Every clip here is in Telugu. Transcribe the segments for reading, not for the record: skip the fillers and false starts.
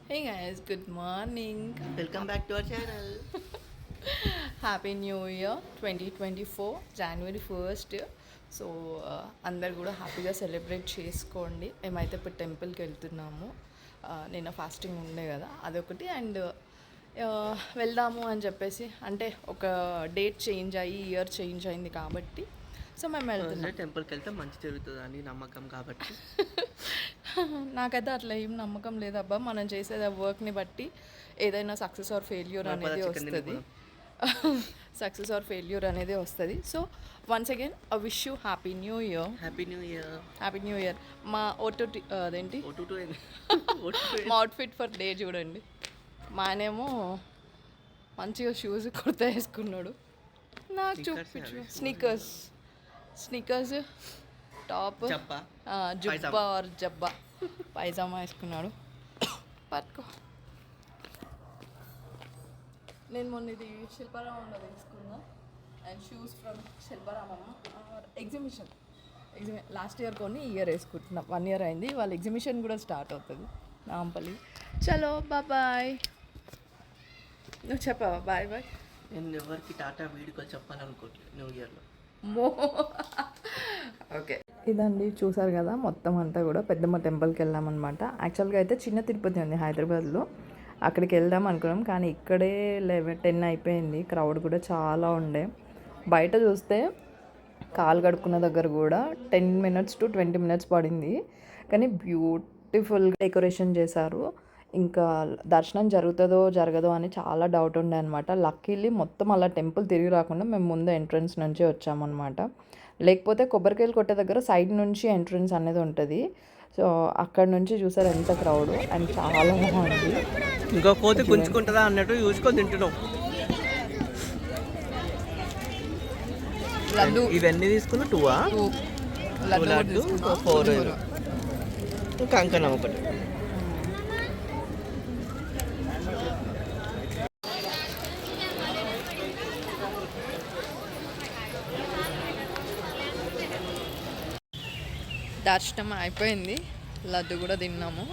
Hey guys, good morning. Welcome back to our channel. Happy New Year 2024 January 1st. So అందరు కూడా హ్యాపీగా సెలబ్రేట్ చేసుకోండి. మేమైతే ఇప్పుడు టెంపుల్కి వెళ్తున్నాము. నిన్న ఫాస్టింగ్ ఉండే కదా అదొకటి. అండ్ వెళ్దాము అని చెప్పేసి అంటే ఒక డేట్ చేంజ్ అయ్యి ఇయర్ చేంజ్ అయింది కాబట్టి సో మేము వెళ్తున్నాం. టెంపుల్కి వెళ్తే మంచి జరుగుతుందని నమ్మకం కాబట్టి నాకైతే అట్లా ఏం నమ్మకం లేదబ్బా. మనం చేసే వర్క్ని బట్టి ఏదైనా సక్సెస్ ఆర్ ఫెయిల్యూర్ అనేది వస్తుంది. సక్సెస్ ఆర్ ఫెయిల్యూర్ అనేది వస్తుంది. So once again I wish you happy new year. Happy new year. Happy new year. మా ఓటోటి అదేంటి మా అవుట్ఫిట్ ఫర్ డే చూడండి. మా ఆయనేమో మంచిగా షూస్ కుర్తా వేసుకున్నాడు. నాకు చూపించు. స్నీకర్స్ టాప్ జుబ్బా ఆర్ జబ్బా పైజామా వేసుకున్నాడు. పట్టుకో. నేను మొన్న ఇది శిల్పారామంలో తీసుకున్నా. అండ్ షూస్ ఫ్రమ్ శిల్పారామమ్మ ఎగ్జిబిషన్ లాస్ట్ ఇయర్ కొన్ని ఇయర్ వేసుకుంటున్నా. 1 year అయింది. వాళ్ళ ఎగ్జిబిషన్ కూడా స్టార్ట్ అవుతుంది నాంపల్లి. చలో బాయ్. నువ్వు చెప్పావా బాయ్ బాయ్? నేను ఎవరికి టాటా వీడియో చెప్పాలనుకోవట్లేదు న్యూ ఇయర్లో. ఓకే, ఇదండి చూసారు కదా, మొత్తం అంతా కూడా పెద్దమ్మ టెంపుల్కి వెళ్ళామన్నమాట. యాక్చువల్గా అయితే చిన్న తిరుపతి ఉంది హైదరాబాద్లో, అక్కడికి వెళ్దాం అనుకున్నాం. కానీ ఇక్కడే 10 అయిపోయింది. క్రౌడ్ కూడా చాలా ఉండే. బయట చూస్తే కాలు కడుక్కున్న దగ్గర కూడా 10 minutes to 20 minutes పడింది. కానీ బ్యూటిఫుల్ డెకరేషన్ చేశారు. ఇంకా దర్శనం జరుగుతుందో జరగదో అని చాలా డౌట్ ఉండే అనమాట. లక్కీలీ మొత్తం అలా టెంపుల్ తిరిగి రాకుండా మేము ముందు ఎంట్రన్స్ నుంచే వచ్చామన్నమాట. లేకపోతే కొబ్బరికాయలు కొట్టే దగ్గర సైడ్ నుంచి ఎంట్రన్స్ అనేది ఉంటుంది. సో అక్కడ నుంచి చూసారు ఎంత క్రౌడ్. అండ్ చాలా బాగుంది. ఇంకా కోతి గుంజుకుంటుందా అన్నట్టు చూసుకొని తింటున్నాం. లడ్డు ఇవన్నీ తీసుకున్నా 2 లడ్డు 4 కంకణం ఒకటి. దర్శనం అయిపోయింది. లడ్డు కూడా తిన్నాము.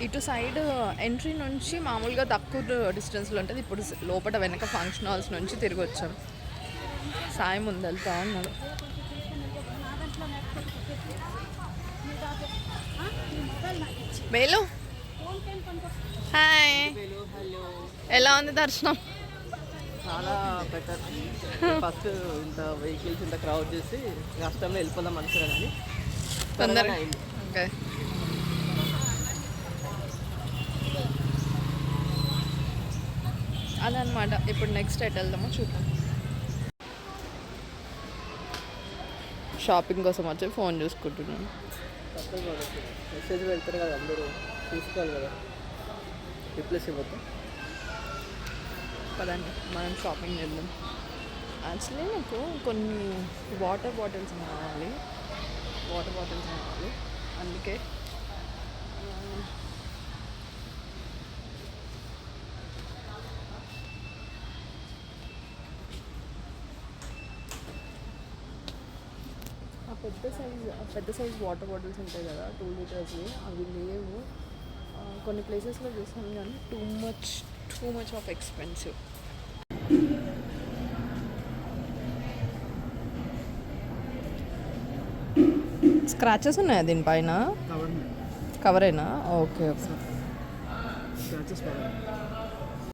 ఇటు సైడ్ ఎంట్రీ నుంచి మామూలుగా తక్కువ డిస్టెన్స్లో ఉంటుంది. ఇప్పుడు లోపల వెనక ఫంక్షన్ హాల్స్ నుంచి తిరిగి వచ్చాం. సాయి ముందు వెళ్తా ఉన్నాడు. వేలు హాయ్, ఎలా ఉంది దర్శనం? చాలా బెటర్. ఫస్ట్ ఇంత వెహికల్స్ ఇంత క్రౌడ్ చేసి కష్టంలో వెళ్ళిపోదాం అనుకున్నా కానీ తొందరగా అయింది. ఓకే, అదనమాట. ఇప్పుడు నెక్స్ట్ ఎట్ వెళ్దామో చూద్దాం. షాపింగ్ కోసం వచ్చి ఫోన్ చూసుకుంటున్నాను. మెసేజ్ వెళ్తారు కదా అందరూ, చూసుకోవాలి కదా, రిప్లేస్ ఇవ్వద్దు. పదండి మనం షాపింగ్ చేద్దాం. యాక్చువల్లీ నాకు కొన్ని వాటర్ బాటిల్స్ కావాలి. అందుకే పెద్ద సైజ్ వాటర్ బాటిల్స్ ఉంటాయి కదా 2 liters, అవి లేవు. కొన్ని ప్లేసెస్లో చూసాను కానీ too much of expensive. Scratches ఉన్నాయా దీనిపైన? కవరేనా? Okay okay.